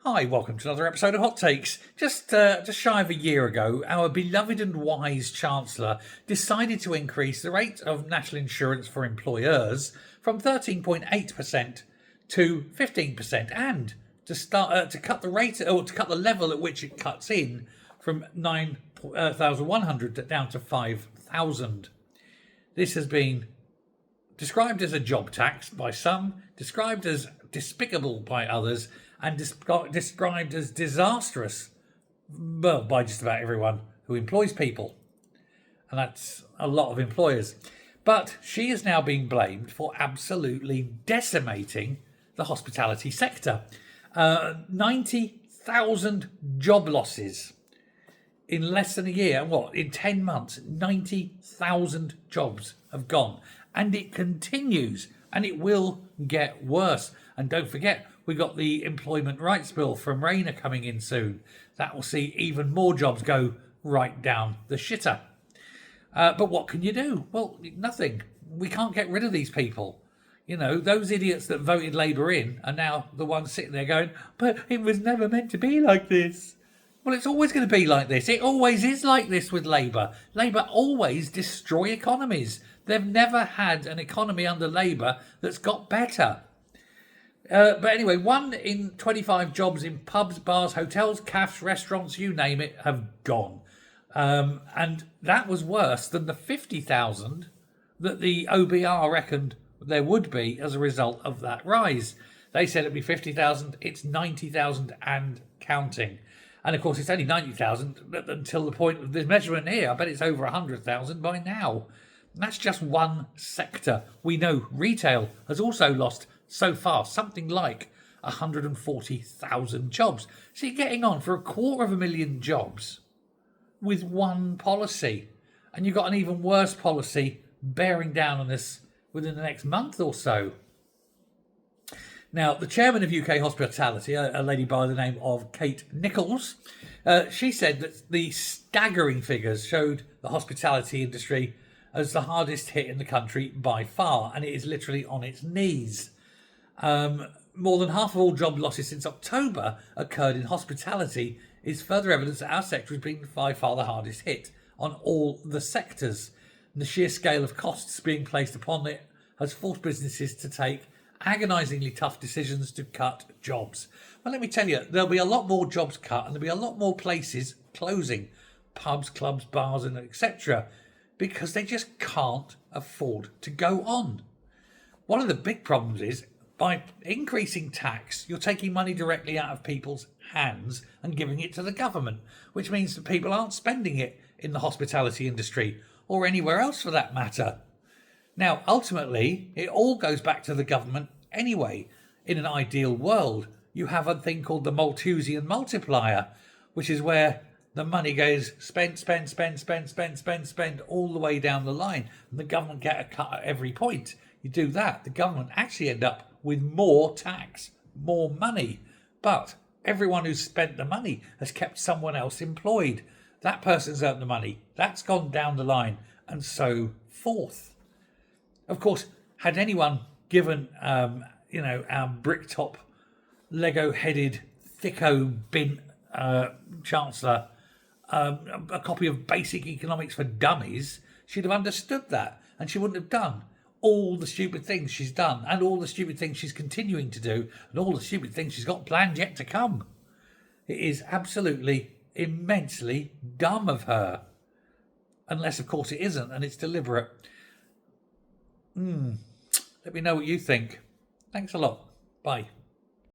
Hi, welcome to another episode of Hot Takes. Just shy of a year ago, our beloved and wise Chancellor decided to increase the rate of national insurance for employers from 13.8% to 15%, and to cut the rate or to cut the level at which it cuts in from 9,100 down to 5,000. This has been described as a job tax by some, described as despicable by others, and described as disastrous, well, by just about everyone who employs people. And that's a lot of employers. But she is now being blamed for absolutely decimating the hospitality sector. 90,000 job losses in less than a year. In 10 months, 90,000 jobs have gone. And it continues, and it will get worse. And don't forget, we got the Employment Rights Bill from Rayner coming in soon. That will see even more jobs go right down the shitter. But what can you do? Well, nothing. We can't get rid of these people. You know, those idiots that voted Labour in are now the ones sitting there going, but it was never meant to be like this. Well, it's always going to be like this. It always is like this with Labour. Labour always destroy economies. They've never had an economy under Labour that's got better. But anyway, 1 in 25 jobs in pubs, bars, hotels, cafes, restaurants, you name it, have gone. And that was worse than the 50,000 that the OBR reckoned there would be as a result of that rise. They said it'd be 50,000. It's 90,000 and counting. And of course, it's only 90,000 until the point of this measurement here. I bet it's over 100,000 by now. And that's just one sector. We know retail has also lost so far something like 140,000 jobs. So you're getting on for 250,000 jobs with one policy. And you've got an even worse policy bearing down on this within the next month or so. Now, the chairman of UK Hospitality, a lady by the name of Kate Nichols, she said that the staggering figures showed the hospitality industry as the hardest hit in the country by far, and it is literally on its knees. More than half of all job losses since October occurred in hospitality is further evidence that our sector has been by far the hardest hit on all the sectors. And the sheer scale of costs being placed upon it has forced businesses to take agonisingly tough decisions to cut jobs. Well, let me tell you, there'll be a lot more jobs cut and there'll be a lot more places closing, pubs, clubs, bars and etc., because they just can't afford to go on. One of the big problems is by increasing tax, you're taking money directly out of people's hands and giving it to the government, which means that people aren't spending it in the hospitality industry or anywhere else for that matter. Now, ultimately, it all goes back to the government anyway. In an ideal world, you have a thing called the Malthusian multiplier, which is where the money goes spend all the way down the line, and the government get a cut at every point. You do that, the government actually end up with more tax, more money. But everyone who's spent the money has kept someone else employed. That person's earned the money. That's gone down the line, and so forth. Of course, had anyone given, our bricktop, Lego-headed, thicko-bint Chancellor a copy of Basic Economics for Dummies, she'd have understood that, and she wouldn't have done all the stupid things she's done, and all the stupid things she's continuing to do, and all the stupid things she's got planned yet to come. It is absolutely immensely dumb of her. Unless, of course, it isn't, and it's deliberate. Let me know what you think. Thanks a lot. Bye.